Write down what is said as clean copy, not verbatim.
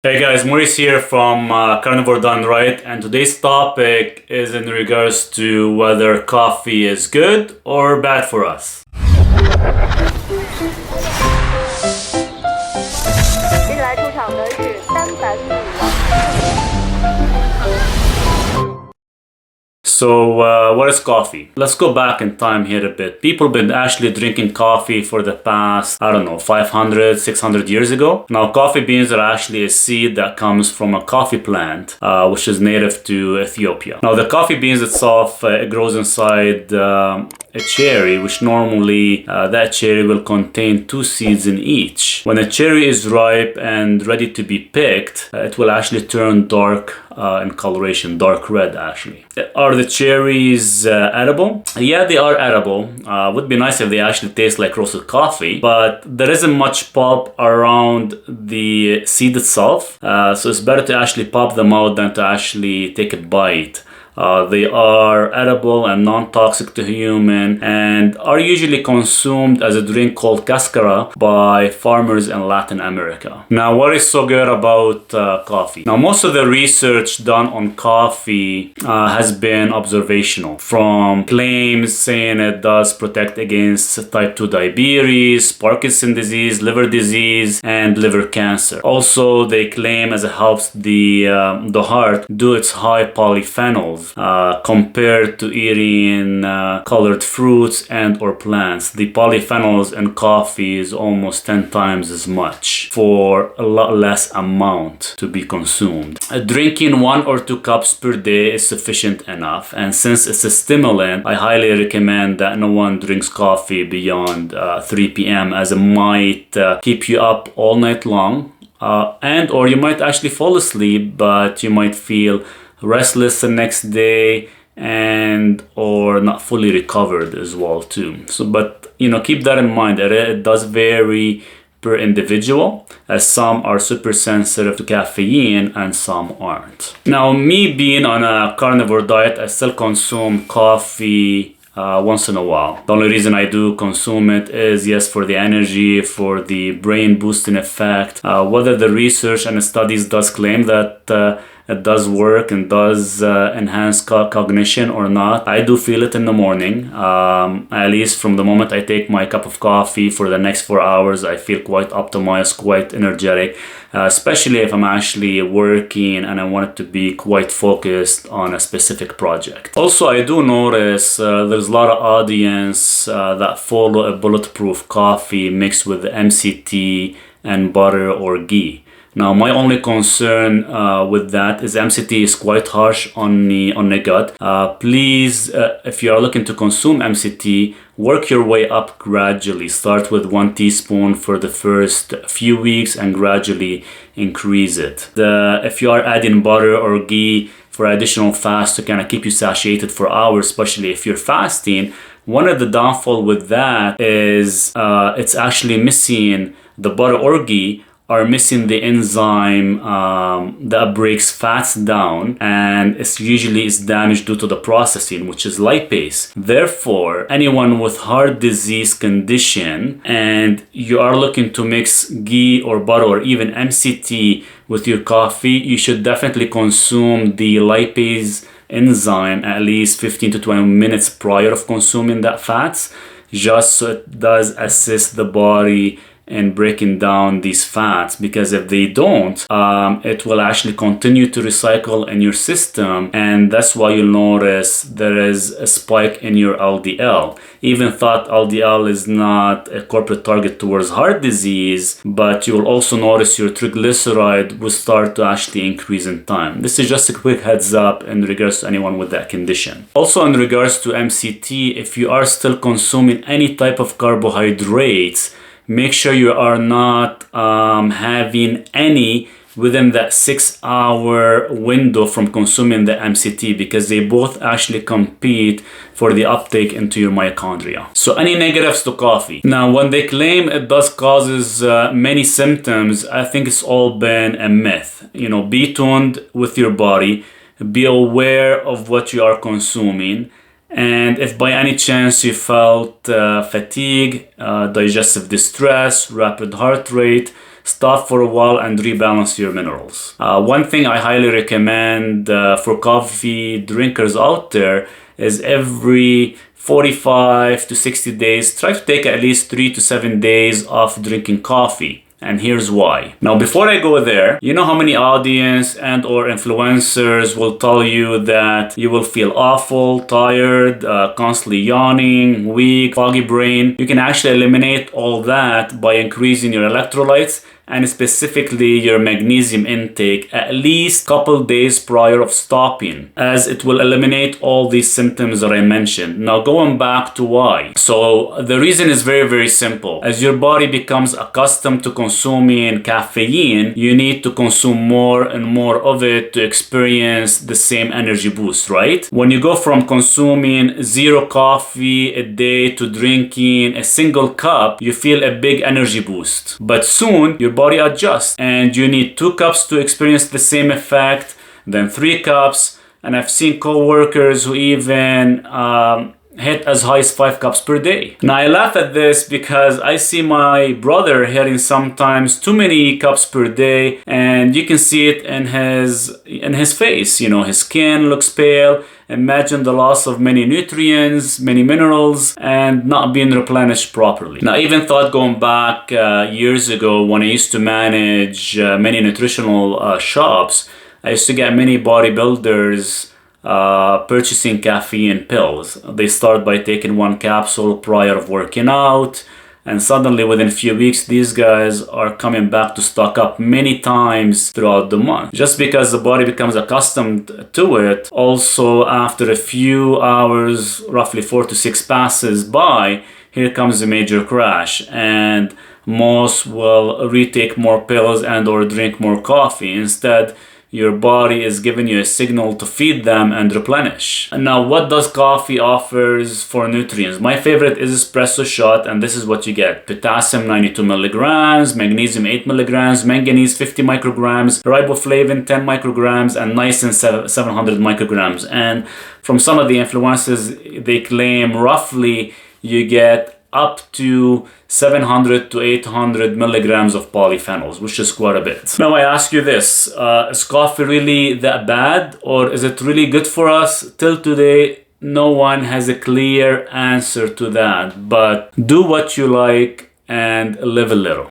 Hey guys, Maurice here from Carnivore Diet, and today's topic is in regards to whether coffee is good or bad for us. 接下来出场的是300米网。So, what is coffee? Let's go back in time here a bit. People have been actually drinking coffee for the past, 500, 600 years ago. Now, coffee beans are actually a seed that comes from a coffee plant, which is native to Ethiopia. Now, the coffee beans itself, it grows inside a cherry, which normally that cherry will contain 2 seeds in each. When a cherry is ripe and ready to be picked, it will actually turn dark in coloration, dark red actually. Are the cherries edible? Yeah, they are edible. Would be nice if they actually taste like roasted coffee, but there isn't much pulp around the seed itself, so it's better to actually pop them out than to actually take a bite. They are edible and non-toxic to human and are usually consumed as a drink called cascara by farmers in Latin America. Now, what is so good about coffee? Now, most of the research done on coffee has been observational, from claims saying it does protect against type 2 diabetes, Parkinson's disease, liver disease, and liver cancer. Also, they claim as it helps the heart do its high polyphenols compared to eating colored fruits and or plants. The polyphenols in coffee is almost 10 times as much for a lot less amount to be consumed. Drinking 1 or 2 cups per day is sufficient enough, and since it's a stimulant, I highly recommend that no one drinks coffee beyond 3 p.m. as it might keep you up all night long, and or you might actually fall asleep, but you might feel restless the next day and or not fully recovered as well too. So but keep that in mind. It does vary per individual, as some are super sensitive to caffeine and some aren't. Now, me being on a carnivore diet, I still consume coffee once in a while. The only reason I do consume it is, yes, for the energy, for the brain boosting effect. Whether the research and the studies does claim that it does work and does enhance cognition or not, I do feel it in the morning. At least from the moment I take my cup of coffee for the next 4 hours, I feel quite optimized, quite energetic, especially if I'm actually working and I want it to be quite focused on a specific project. Also, I do notice there's a lot of audience that follow a bulletproof coffee mixed with MCT and butter or ghee. Now, my only concern with that is MCT is quite harsh on the gut. Please, if you are looking to consume MCT, work your way up gradually. Start with 1 teaspoon for the first few weeks and gradually increase it. If you are adding butter or ghee for additional fast to kind of keep you satiated for hours, especially if you're fasting, one of the downfall with that is it's actually missing the butter or ghee are missing the enzyme that breaks fats down, and it's usually is damaged due to the processing, which is lipase. Therefore, anyone with heart disease condition and you are looking to mix ghee or butter or even MCT with your coffee, you should definitely consume the lipase enzyme at least 15 to 20 minutes prior of consuming that fats, just so it does assist the body in breaking down these fats, because if they don't, it will actually continue to recycle in your system, and that's why you'll notice there is a spike in your LDL. Even thought LDL is not a corporate target towards heart disease, but you will also notice your triglyceride will start to actually increase in time. This is just a quick heads up in regards to anyone with that condition. Also, in regards to MCT, if you are still consuming any type of carbohydrates, make sure you are not having any within that 6-hour window from consuming the MCT, because they both actually compete for the uptake into your mitochondria. So any negatives to coffee? Now, when they claim it does causes many symptoms, I think it's all been a myth. Be tuned with your body, be aware of what you are consuming. And if by any chance you felt fatigue, digestive distress, rapid heart rate, stop for a while and rebalance your minerals. One thing I highly recommend for coffee drinkers out there is every 45 to 60 days, try to take at least 3 to 7 days off drinking coffee. And here's why. Now, before I go there, you know how many audience and or influencers will tell you that you will feel awful, tired, constantly yawning, weak, foggy brain. You can actually eliminate all that by increasing your electrolytes and specifically your magnesium intake at least a couple days prior of stopping, as it will eliminate all these symptoms that I mentioned. Now, going back to why. So the reason is very, very simple. As your body becomes accustomed to consuming caffeine, you need to consume more and more of it to experience the same energy boost, right? When you go from consuming 0 coffee a day to drinking a single cup, you feel a big energy boost. But soon, your body adjusts and you need 2 cups to experience the same effect, then 3 cups. And I've seen co-workers who even hit as high as 5 cups per day. Now, I laugh at this because I see my brother hitting sometimes too many cups per day, and you can see it in his face. You know, his skin looks pale. Imagine the loss of many nutrients, many minerals, and not being replenished properly. Now, I even thought going back years ago when I used to manage many nutritional shops, I used to get many bodybuilders purchasing caffeine pills. They start by taking 1 capsule prior of working out, and suddenly within a few weeks these guys are coming back to stock up many times throughout the month, just because the body becomes accustomed to it. Also, after a few hours, roughly 4 to 6 passes by, here comes a major crash, and most will retake more pills and or drink more coffee. Instead, your body is giving you a signal to feed them and replenish. And now, what does coffee offers for nutrients? My favorite is espresso shot, and this is what you get. Potassium 92 milligrams, magnesium 8 milligrams, manganese 50 micrograms, riboflavin 10 micrograms, and niacin 700 micrograms. And from some of the influencers, they claim roughly you get up to 700 to 800 milligrams of polyphenols, which is quite a bit. Now, I ask you this, is coffee really that bad, or is it really good for us? Till today, no one has a clear answer to that, but do what you like and live a little.